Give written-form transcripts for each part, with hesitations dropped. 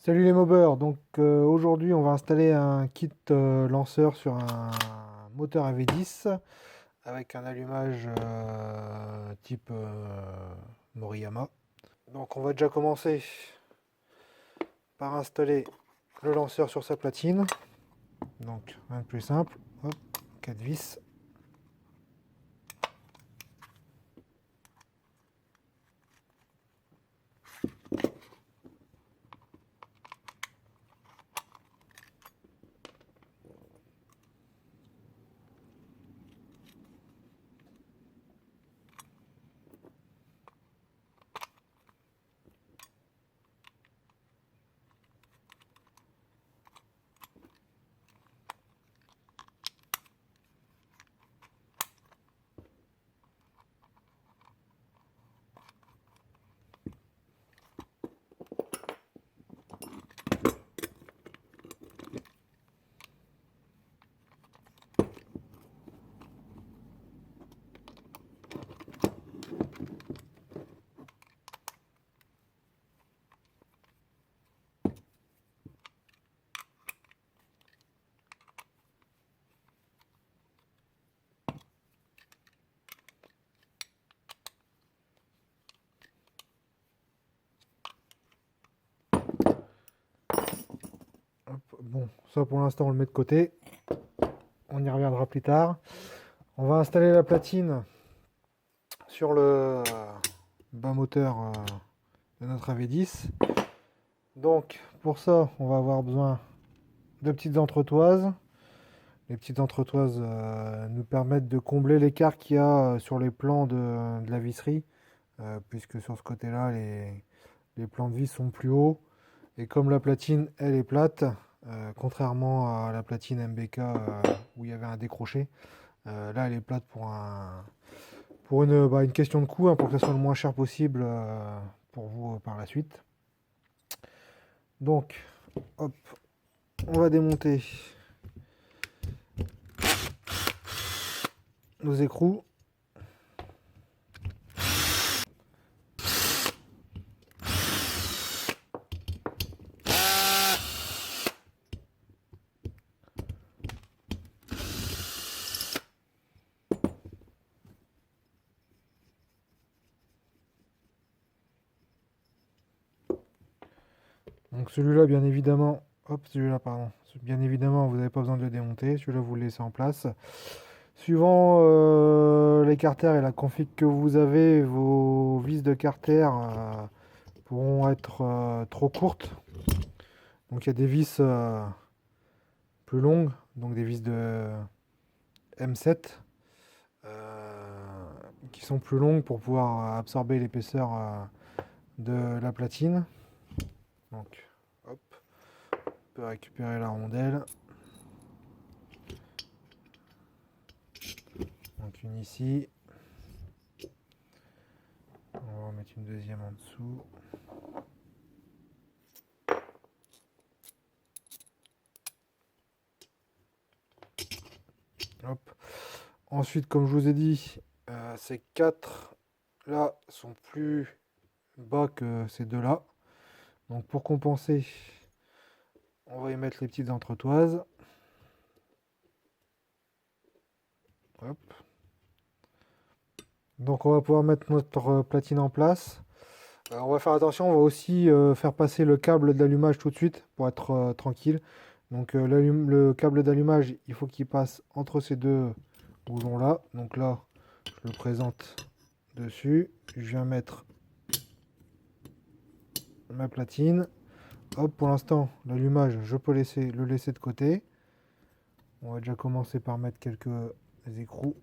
Salut les mobeurs, donc aujourd'hui on va installer un kit lanceur sur un moteur AV10 avec un allumage type Moriyama. Donc on va déjà commencer par installer le lanceur sur sa platine. Donc rien de plus simple, hop, 4 vis. Hop, bon, ça pour l'instant on le met de côté, on y reviendra plus tard. On va installer la platine sur le bas moteur de notre AV10. Donc pour ça, on va avoir besoin de petites entretoises. Les petites entretoises nous permettent de combler l'écart qu'il y a sur les plans de la visserie, puisque sur ce côté-là, les plans de vis sont plus hauts. Et comme la platine, elle est plate, contrairement à la platine MBK où il y avait un décroché, là, elle est plate pour une question de coût, hein, pour que ça soit le moins cher possible pour vous par la suite. Donc, hop, on va démonter nos écrous. Donc celui-là, bien évidemment, hop, celui-là, pardon, bien évidemment, vous n'avez pas besoin de le démonter. Celui-là, vous le laissez en place. Suivant les carters et la config que vous avez, vos vis de carter pourront être trop courtes. Donc il y a des vis plus longues, donc des vis de M7 qui sont plus longues pour pouvoir absorber l'épaisseur de la platine. Donc, hop, on peut récupérer la rondelle. Donc une ici. On va en mettre une deuxième en dessous. Hop. Ensuite, comme je vous ai dit, ces quatre là sont plus bas que ces deux là. Donc pour compenser, on va y mettre les petites entretoises. Hop. Donc on va pouvoir mettre notre platine en place. On va faire attention, on va aussi faire passer le câble d'allumage tout de suite pour être tranquille. Donc le câble d'allumage, il faut qu'il passe entre ces deux boulons là. Donc là, je le présente dessus. Je viens mettre ma platine. Hop, pour l'instant, l'allumage, je peux le laisser de côté. On va déjà commencer par mettre quelques écrous.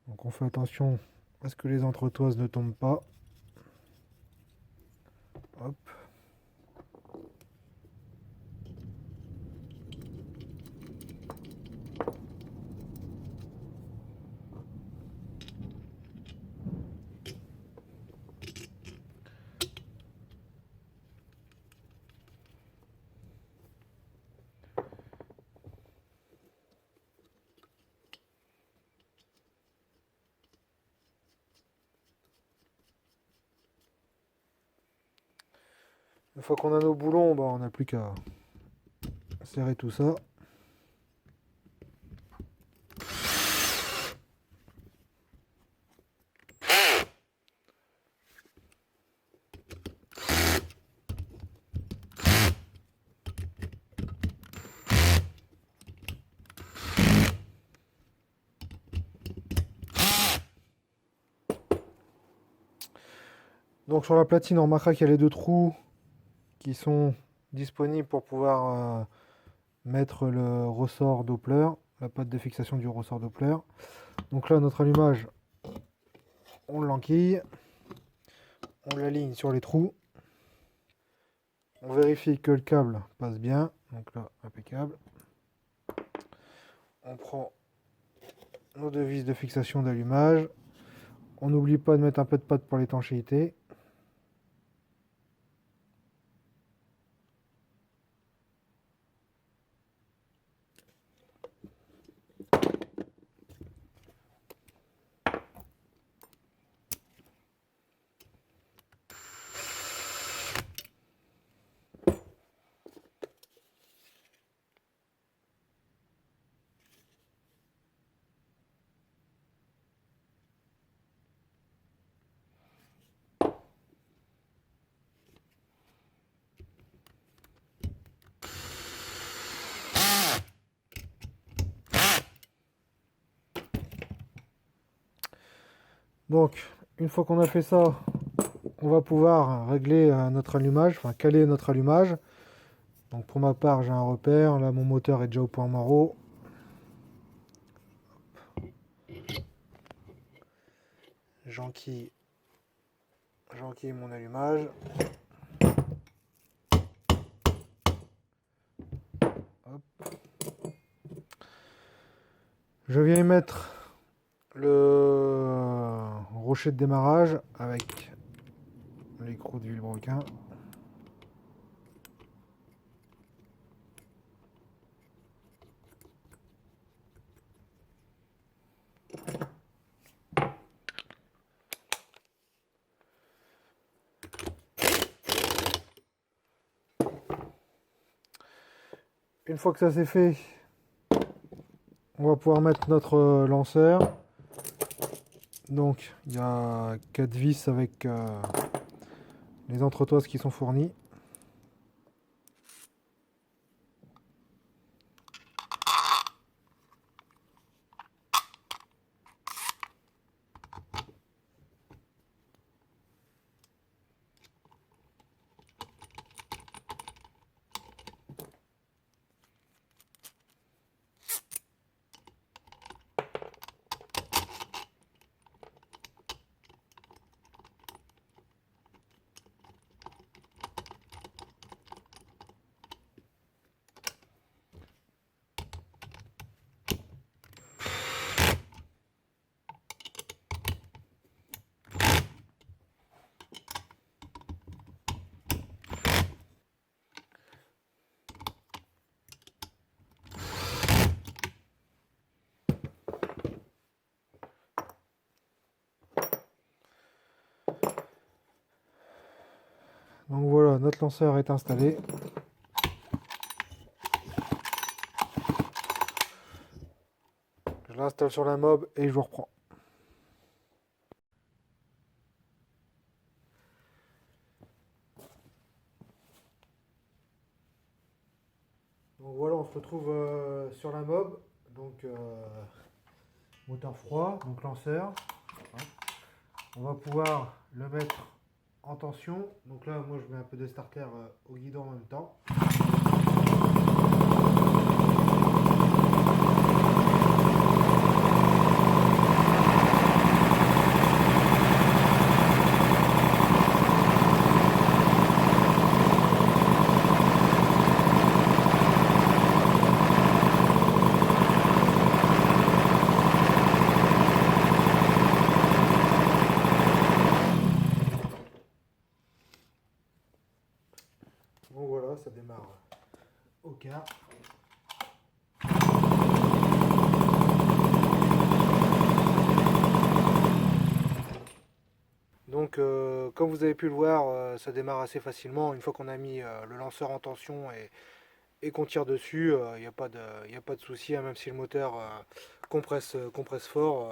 Donc on fait attention à ce que les entretoises ne tombent pas. Hop. Une fois qu'on a nos boulons, on n'a plus qu'à serrer tout ça. Donc sur la platine, on remarquera qu'il y a les deux trous qui sont disponibles pour pouvoir mettre le ressort Doppler, la patte de fixation du ressort Doppler. Donc là, notre allumage, on l'enquille, on l'aligne sur les trous, on vérifie que le câble passe bien, donc là, impeccable. On prend nos deux vis de fixation d'allumage, on n'oublie pas de mettre un peu de pâte pour l'étanchéité. Donc, une fois qu'on a fait ça, on va pouvoir régler notre allumage, enfin caler notre allumage. Donc pour ma part, j'ai un repère. Là, mon moteur est déjà au point maro. J'enquille mon allumage. Hop. Je viens y mettre le rocher de démarrage avec l'écrou de vilebrequin. Une fois que ça c'est fait, on va pouvoir mettre notre lanceur. Donc il y a 4 vis avec les entretoises qui sont fournies. Donc voilà, notre lanceur est installé. Je l'installe sur la mob et je vous reprends. Donc voilà, on se retrouve sur la mob. Donc moteur froid, donc lanceur. On va pouvoir le mettre en tension. Donc là, moi je mets un peu de starter au guidon en même temps. Donc voilà, ça démarre au quart. Donc Donc comme vous avez pu le voir, ça démarre assez facilement. Une fois qu'on a mis le lanceur en tension et qu'on tire dessus, il n'y a pas de souci, hein, même si le moteur compresse fort,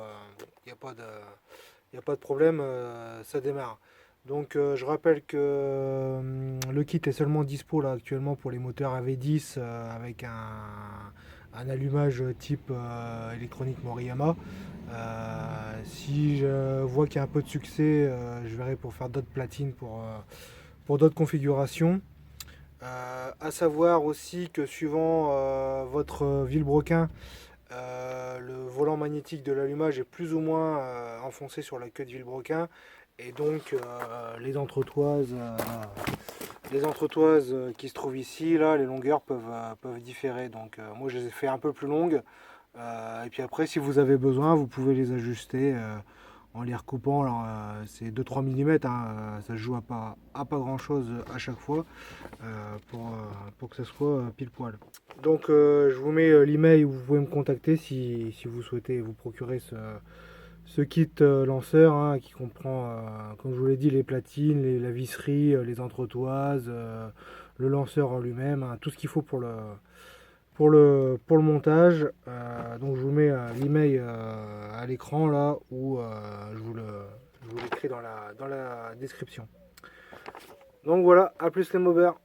il n'y a pas de, y a pas de problème, ça démarre. Donc je rappelle que le kit est seulement dispo là actuellement pour les moteurs AV10 avec un allumage type électronique Moriyama. Si je vois qu'il y a un peu de succès, je verrai pour faire d'autres platines pour d'autres configurations. À savoir aussi que suivant votre vilebrequin, le volant magnétique de l'allumage est plus ou moins enfoncé sur la queue de vilebrequin et donc les entretoises qui se trouvent ici, là, les longueurs peuvent différer. Donc moi je les ai fait un peu plus longues. Et puis après, si vous avez besoin, vous pouvez les ajuster en les recoupant. Alors c'est 2-3 mm, hein, ça se joue à pas grand chose à chaque fois pour que ça soit pile poil. Donc je vous mets l'email où vous pouvez me contacter si vous souhaitez vous procurer ce kit lanceur, hein, qui comprend, comme je vous l'ai dit, les platines, la visserie, les entretoises, le lanceur en lui-même, hein, tout ce qu'il faut pour le montage. Donc je vous mets l'email à l'écran là, ou je vous l'écris dans la description. Donc voilà, à plus les mobbers.